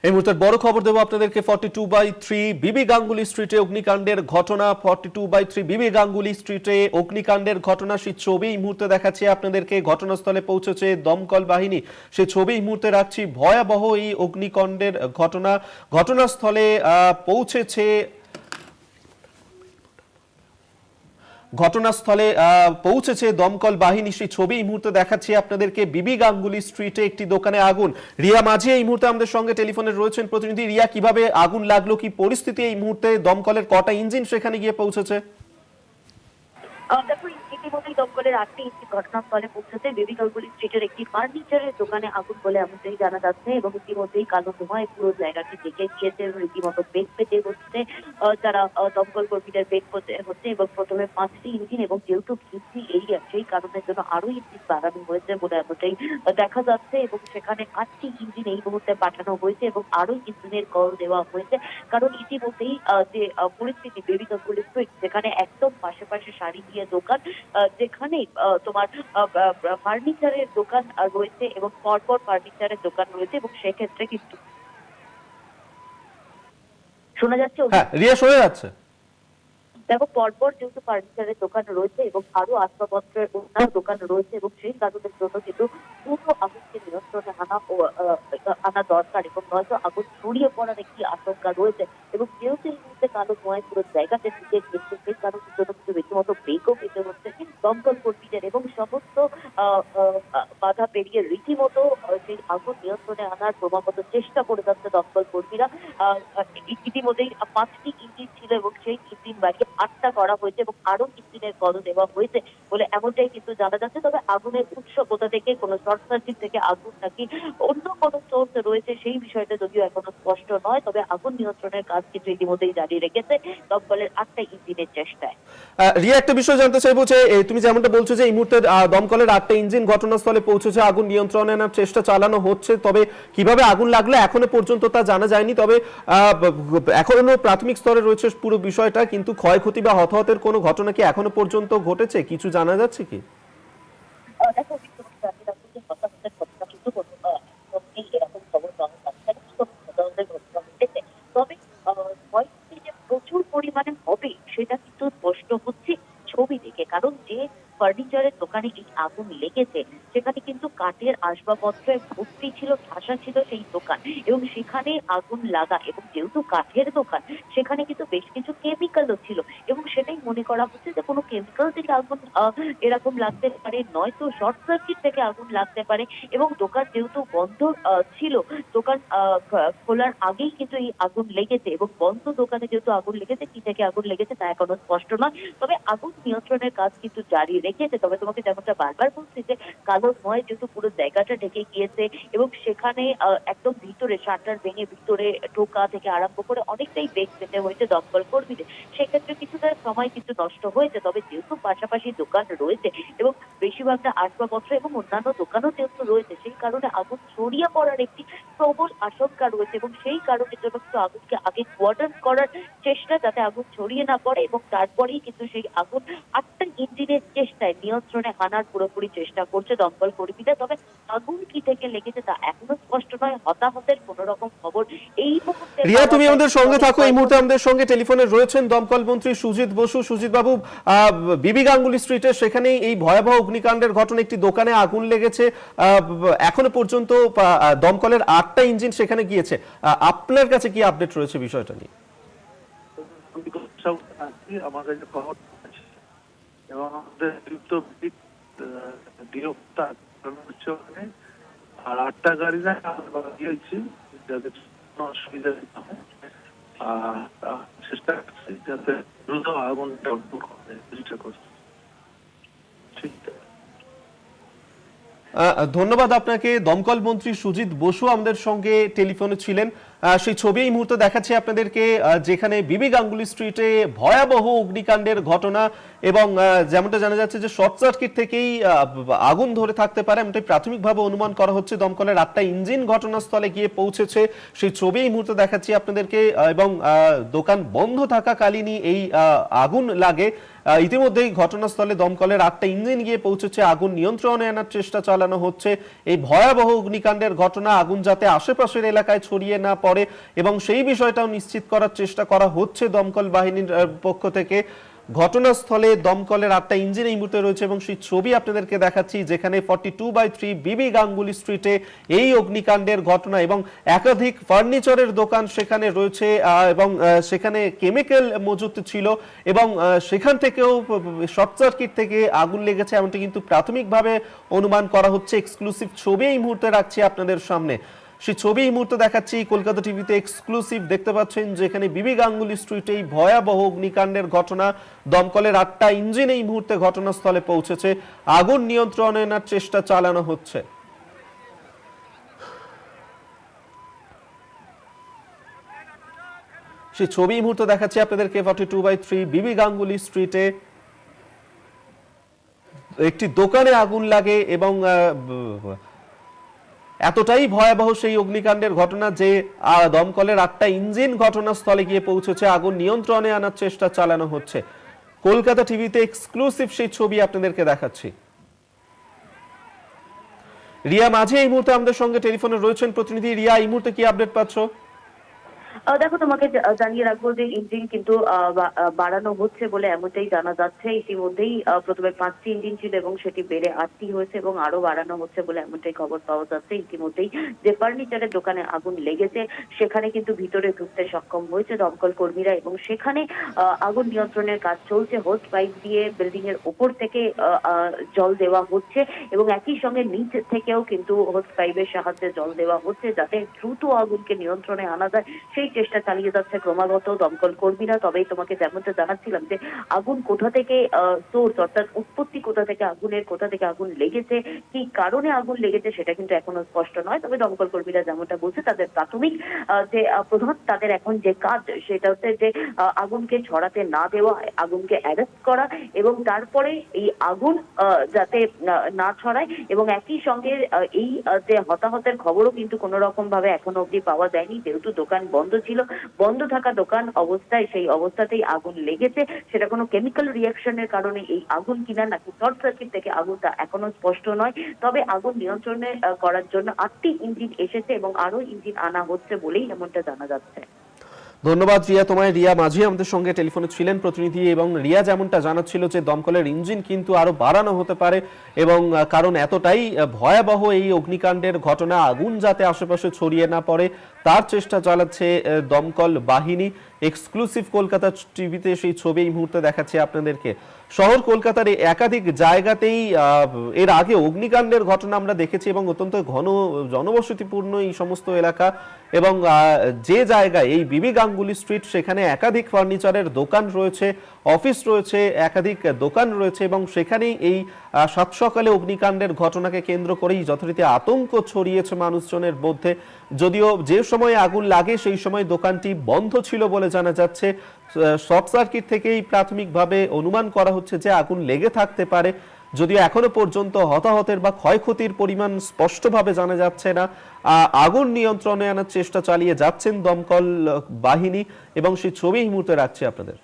এই মুহূর্তে বড় খবর দেব আপনাদেরকে 42/3 বিবি গাঙ্গুলি স্ট্রিটে অগ্নিকাণ্ডের ঘটনা। 42/3 বিবি গাঙ্গুলি স্ট্রিটে অগ্নিকাণ্ডের ঘটনা, সেই ছবি এই মুহূর্তে দেখাচ্ছি আপনাদেরকে। ঘটনাস্থলে পৌঁছেছে দমকল বাহিনী, সেই ছবি এই মুহূর্তে রাখছি। ভয়াবহ এই অগ্নিকাণ্ডের ঘটনা, ঘটনাস্থলে পৌঁছেছে দমকল বাহিনী, সেই ছবি এই মুহূর্তে দেখাচ্ছি আপনাদেরকে। বিবি গাঙ্গুলি স্ট্রিটে একটি দোকানে আগুন। রিয়া মাঝি এই মুহূর্তে আমাদের সঙ্গে টেলিফোনে রয়েছেন প্রতিনিধি। রিয়া, কিভাবে আগুন লাগলো, কি পরিস্থিতি এই মুহূর্তে? দমকলের কটা ইঞ্জিন সেখানে গিয়ে পৌঁছেছে? দেখো, ইতিমধ্যেই দমকলের 8টি ইঞ্জিন ঘটনাস্থলে পৌঁছেছে। বিবি গাঙ্গুলি স্ট্রিটের একটি ফার্নিচারের দোকানে আগুন বলে এমনটাই জানা যাচ্ছে, এবং ইতিমধ্যেই কালো ধোঁয়ায় পুরো জায়গাটি ঢেকে গিয়েছে। রীতিমতো বেগ পেতে হচ্ছে যারা দমকল কর্মীদের বেগ পেতে হচ্ছে, এবং প্রথমে 5টি ইঞ্জিন, এবং যেহেতু বৃষ্টি এরিয়া সেই কারণের জন্য আরো ইঞ্জিন বাড়ানো হয়েছে বলে এমনটাই দেখা যাচ্ছে, এবং সেখানে 8টি ইঞ্জিন এই মুহূর্তে পাঠানো হয়েছে, এবং আরো ইঞ্জিনের কল দেওয়া হয়েছে। কারণ ইতিমধ্যেই যে পরিস্থিতি বিবি গাঙ্গুলি স্ট্রিট, যেখানে একদম পাশে সারি দিয়ে দোকান, যেখানে তোমার ফার্নিচারের দোকান রয়েছে, এবং পরপর ফার্নিচারের দোকান রয়েছে, এবং সেক্ষেত্রে কিন্তু শোনা যাচ্ছে। হ্যাঁ রিয়া, শোনা যাচ্ছে। দেখো, পরপর যেহেতু ফার্নিচারের দোকান রয়েছে এবং আরো আসবাবপত্রের অন্যান্য দোকান রয়েছে, এবং সেই কারণের জন্য কিন্তু দ্রুত আগুনকে নিয়ন্ত্রণে আনা দরকার, এবং নয়তো আগুন ছড়িয়ে পড়ার একটি আশঙ্কা রয়েছে। এবং যেহেতু এই মুহূর্তে কালো ধোঁয়ায় পুরো জায়গাতে ঢুকে গিয়েছে, সেই কারণের জন্য কিন্তু রীতিমতো বেগও পেতে হচ্ছে দমকল কর্মীদের, এবং সমস্ত বাধা পেরিয়ে রীতিমতো সেই আগুন নিয়ন্ত্রণে আনার ক্রমাগত চেষ্টা করে যাচ্ছে দমকল কর্মীরা। ইতিমধ্যেই 5টি ইঞ্জিন ছিল, এবং সেই ইঞ্জিন বাড়িয়ে 8টা করা হয়েছে, এবং আরো ইঞ্জিনের কল দেওয়া হয়েছে বলে এমনটাই কিন্তু জানা যাচ্ছে। তবে আগুনের উৎস কোথা থেকে, কোনো শর্ট সার্কিট থেকে আগুন নাকি অন্য কোনো সোর্স রয়েছে, সেই বিষয়টা যদিও এখনো স্পষ্ট নয়। তবে আগুন নিয়ন্ত্রণের কাজ কিন্তু ইতিমধ্যেই জারি রেখেছে দমকলের 8টা ইঞ্জিনের চেষ্টায়। রিয়া, একটা বিষয় জানতে চাইবো যে তুমি যেমনটা বলছো যে এই মুহূর্তে দমকলের 8টা ইঞ্জিন ঘটনাস্থলে পৌঁছেছে, আগুন নিয়ন্ত্রণে আনার চেষ্টা চালানো হচ্ছে। তবে কিভাবে আগুন লাগলো এখনো পর্যন্ত তা জানা যায়নি। তবে এখনো প্রাথমিক স্তরে রয়েছে পুরো বিষয়টা, কিন্তু ক্ষয়ক্ষতি বা হতাহতের কোনো ঘটনা কি এখনো পর্যন্ত ঘটেছে, কিছু জানা যাচ্ছে কি? দেখো, হতাহতের ঘটনা কিন্তু এরকম খবর পাওয়া যাচ্ছে না, হতাহতের ঘটনা ঘটেছে। তবে ক্ষয়ক্ষতি যে প্রচুর পরিমাণে হবে সেটা কিন্তু স্পষ্ট হচ্ছে ছবি দেখে। কারণ যে ফার্নিচারের দোকানে এই আগুন লেগেছে, সেখানে কিন্তু কাঠের আসবাবপত্রে ভর্তি ছিল, ঠাসা ছিল সেই দোকান, এবং সেখানে আগুন লাগা, এবং যেহেতু কাঠের দোকান সেখানে কিন্তু বেশ কিছু কেমিক্যালও ছিল, এবং সেটাই মনে করা হচ্ছে যে কোনো কেমিক্যাল থেকে আগুন এরকম লাগতে পারে, নয়তো শর্ট সার্কিট থেকে আগুন লাগতে পারে। এবং দোকান যেহেতু বন্ধ ছিল, দোকান খোলার আগেই কিন্তু এই আগুন লেগেছে, এবং বন্ধ দোকানে যেহেতু আগুন লেগেছে, কি থেকে আগুন লেগেছে তা এখনো স্পষ্ট নয়। তবে আগুন নিয়ন্ত্রণের কাজ কিন্তু জারি রেখেছে। তবে তোমাকে যেমনটা বারবার বলছি যে কালো ধোঁয়ায় যেহেতু পুরো জায়গাটা ঢেকে গিয়েছে, এবং সেখানে একদম ভিতরে শাটার ভেঙে ভিতরে ঢোকা থেকে আরম্ভ করে অনেকটাই বেগ পেতে হয়েছে দমকল কর্মীদের। সেক্ষেত্রে কিছুটা সময় কিন্তু নষ্ট হয়েছে। তবে যেহেতু পাশাপাশি দোকান রয়েছে, এবং বেশিরভাগটা আসবাবপত্র এবং অন্যান্য দোকানও যেহেতু রয়েছে, সেই কারণে আগুন ছড়িয়ে পড়ার একটি প্রবল আশঙ্কা রয়েছে, এবং সেই কারণের জন্য কিন্তু আগুনকে আগে কোয়ার্টার করার চেষ্টা, যাতে আগুন ছড়িয়ে না পড়ে, এবং তারপরেই কিন্তু সেই আগুন 8টা ইঞ্জিনের চেষ্টায় নিয়ন্ত্রণে আনার পুরোপুরি চেষ্টা করছে দমকল কর্মীরা। তবে আগুন কি থেকে লেগেছে তা এখনো স্পষ্ট নয়। হতাহতের কোন রকম খবর এই মুহূর্তে। রিয়া, তুমি আমাদের সঙ্গে থাকো। এই মুহূর্তে আমাদের সঙ্গে টেলিফোনে রয়েছেন দমকল মন্ত্রী সুজিত বসু। সুজিত বাবু, বিবি গাঙ্গুলি স্ট্রিটে সেখানে এই ভয়াবহ অগ্নিকাণ্ডের ঘটনা, একটি দোকানে আগুন লেগেছে। এখনো পর্যন্ত দমকলের 8টা ইঞ্জিন সেখানে গিয়েছে। আপনার কাছে কি আপডেট রয়েছে বিষয়টা নিয়ে? আমার কাছে খবর আছে, এবং আমাদের আর 8টা গাড়ি না দিয়েছি, যাদের অসুবিধা না হয়, চেষ্টা করছি যাতে দ্রুত আগুনটা চেষ্টা করছি। ঠিক আছে, ধন্যবাদ আপনাকে। দমকল মন্ত্রী সুজিত বসু আমাদের সঙ্গে টেলিফোনে ছিলেন। সেই ছবি এই মুহূর্তে দেখাচ্ছি আপনাদেরকে, যেখানে বিবি গাঙ্গুলি স্ট্রিটে ভয়াবহ অগ্নিকাণ্ডের ঘটনা। এবং যেমনটা জানা যাচ্ছে যে শর্ট সার্কিট থেকেই আগুন ধরে থাকতে পারে, এমনটাই প্রাথমিকভাবে অনুমান করা হচ্ছে। দমকলের 8টা ইঞ্জিন ঘটনাস্থলে গিয়ে পৌঁছেছে, সেই ছবি এই মুহূর্তে দেখাচ্ছি আপনাদেরকে। এবং দোকান বন্ধ থাকাকালীনই এই আগুন লাগে। ইতিমধ্যেই ঘটনাস্থলে দমকলের 8টা ইঞ্জিন গিয়ে পৌঁছেছে, আগুন নিয়ন্ত্রণে আনার চেষ্টা চালানো হচ্ছে। এই ভয়াবহ অগ্নিকাণ্ডের ঘটনা, আগুন যাতে আশেপাশের এলাকায় ছড়িয়ে না পড়ে এবং সেই বিষয়টাও নিশ্চিত করার চেষ্টা করা হচ্ছে দমকল বাহিনীর পক্ষ থেকে। ঘটনাস্থলে দমকলের 8টা ইঞ্জিন এই মুহূর্তে রয়েছে এবং সেই ছবি আপনাদেরকে দেখাচ্ছি, যেখানে 42/3 বিবি গাঙ্গুলি স্ট্রিটে এই অগ্নিকাণ্ডের ঘটনা এবং একাধিক ফার্নিচারের দোকান সেখানে রয়েছে এবং সেখানে কেমিক্যাল মজুত ছিল এবং সেখান থেকেও শর্ট সার্কিট থেকে আগুন লেগেছে, এমনটি কিন্তু প্রাথমিকভাবে অনুমান করা হচ্ছে। এক্সক্লুসিভ ছবি এই মুহূর্তে রাখছি আপনাদের সামনে, সেই ছবি এই মুহূর্তে দেখাচ্ছি কলকাতা টিভিতে এক্সক্লুসিভ। দেখতে পাচ্ছেন যেখানে বিবি গাঙ্গুলি স্ট্রিটে এই ভয়াবহ অগ্নিকাণ্ডের ঘটনা। দমকলের 8টা ইঞ্জিন এই মুহূর্তে ঘটনাস্থলে পৌঁছেছে, আগুন নিয়ন্ত্রণে আনার চেষ্টা চালানো হচ্ছে। সেই ছবি এই মুহূর্তে দেখাচ্ছি আপনাদেরকে 42/3 বিবি গাঙ্গুলি স্ট্রিটে একটি দোকানে আগুন লাগে এবং এতটাই ভয়াবহ সেই অগ্নিকাণ্ডের ঘটনা যে দমকলের 8টা ইঞ্জিন ঘটনাস্থলে গিয়ে পৌঁছেছে, আগুন নিয়ন্ত্রণে আনার চেষ্টা চালানো হচ্ছে। কলকাতা টিভিতে এক্সক্লুসিভ সেই ছবি আপনাদেরকে দেখাচ্ছি। রিয়া মাঝি এই মুহূর্তে আমাদের সঙ্গে টেলিফোনে রয়েছেন প্রতিনিধি। রিয়া, এই মুহূর্তে কি আপডেট পাচ্ছ? দেখো, তোমাকে জানিয়ে রাখবো যে ইঞ্জিন কিন্তু বাড়ানো হচ্ছে বলে এমনটাই জানা যাচ্ছে। ইতিমধ্যেই প্রথমে 5টি ইঞ্জিন ছিল এবং সেটি বেড়ে 8টি হয়েছে এবং আরো বাড়ানো হচ্ছে বলে এমনটাই খবর পাওয়া যাচ্ছে। ইতিমধ্যেই যে ফার্নিচারের দোকানে আগুন লেগেছে সেখানে কিন্তু ভিতরে ঢুকতে সক্ষম হয়েছে দমকল কর্মীরা এবং সেখানে আগুন নিয়ন্ত্রণের কাজ চলছে। হোস পাইপ দিয়ে বিল্ডিং এর উপর থেকে জল দেওয়া হচ্ছে এবং একই সঙ্গে নিচ থেকেও কিন্তু হোস পাইপের সাহায্যে জল দেওয়া হচ্ছে যাতে দ্রুত আগুনকে নিয়ন্ত্রণে আনা যায়, সেই চেষ্টা চালিয়ে যাচ্ছে ক্রমাগত দমকল কর্মীরা। তবেই তোমাকে যেমনটা জানাচ্ছিলাম যে আগুন কোথা থেকে সোর্স অর্থাৎ উৎপত্তি কোথা থেকে, আগুনের কোথা থেকে আগুন লেগেছে, কি কারণে আগুন লেগেছে সেটা কিন্তু এখনো স্পষ্ট নয়। তবে দমকল কর্মীরা যেমনটা বলছে তাদের প্রাথমিক যে প্রধান তাদের এখন যে কাজ সেটা হচ্ছে যে আগুনকে ছড়াতে না দেওয়া, আগুনকে অ্যারেস্ট করা এবং তারপরে এই আগুন যাতে না ছড়ায় এবং একই সঙ্গে এই যে হতাহতের খবরও কিন্তু কোনো রকম ভাবে এখনো অবধি পাওয়া যায়নি, যেহেতু দোকান বন্ধ ছিল। বন্ধ থাকা দোকান অবস্থায় সেই অবস্থাতেই আগুন লেগেছে। সেটা কোনো কেমিক্যাল রিয়াকশনের কারণে এই আগুন কিনা নাকি শর্ট সার্কিট থেকে আগুনটা এখনো স্পষ্ট নয়। তবে আগুন নিয়ন্ত্রণে করার জন্য 8টি ইঞ্জিন এসেছে এবং আরো ইঞ্জিন আনা হচ্ছে বলেই এমনটা জানা যাচ্ছে। ধন্যবাদ রিয়া তোমায়। রিয়া মাঝি আমাদের সঙ্গে টেলিফোনে ছিলেন প্রতিনিধি এবং রিয়া যেমনটা জানাচ্ছিল যে দমকলের ইঞ্জিন কিন্তু আরো বাড়ানো হতে পারে এবং কারণ এতটাই ভয়াবহ এই অগ্নিকাণ্ডের ঘটনা, আগুন যাতে আশেপাশে ছড়িয়ে না পড়ে তার চেষ্টা চালাচ্ছে দমকল বাহিনী। এক্সক্লুসিভ কলকাতা টিভিতে সেই ছবি এই মুহূর্তে দেখাচ্ছে আপনাদেরকে। শহর কলকাতার একাধিক জায়গাতেই এর আগে অগ্নিকাণ্ডের ঘটনা আমরা দেখেছি এবং অত্যন্ত ঘন জনবসতিপূর্ণ এই সমস্ত এলাকা এবং যে জায়গায় এই বিবি গাঙ্গুলি স্ট্রিট সেখানে একাধিক ফার্নিচারের দোকান রয়েছে, অফিস রয়েছে, একাধিক দোকান রয়েছে এবং সেখানেই এই সাত সকালে অগ্নিকাণ্ডের ঘটনাকে কেন্দ্র করেই যথারীতি আতঙ্ক ছড়িয়েছে মানুষজনের মধ্যে। যদিও যে সময় আগুন লাগে সেই সময় দোকানটি বন্ধ ছিল বলে জানা যাচ্ছে। শর্ট সার্কিট থেকেই প্রাথমিকভাবে অনুমান করা হচ্ছে যে আগুন লেগে থাকতে পারে, যদিও এখনো পর্যন্ত হতাহতের বা ক্ষয়ক্ষতির পরিমাণ স্পষ্টভাবে জানা যাচ্ছে না। আগুন নিয়ন্ত্রণে আনার চেষ্টা চালিয়ে যাচ্ছেন দমকল বাহিনী এবং সেই ছবি এই মুহূর্তে রাখছি আপনাদের।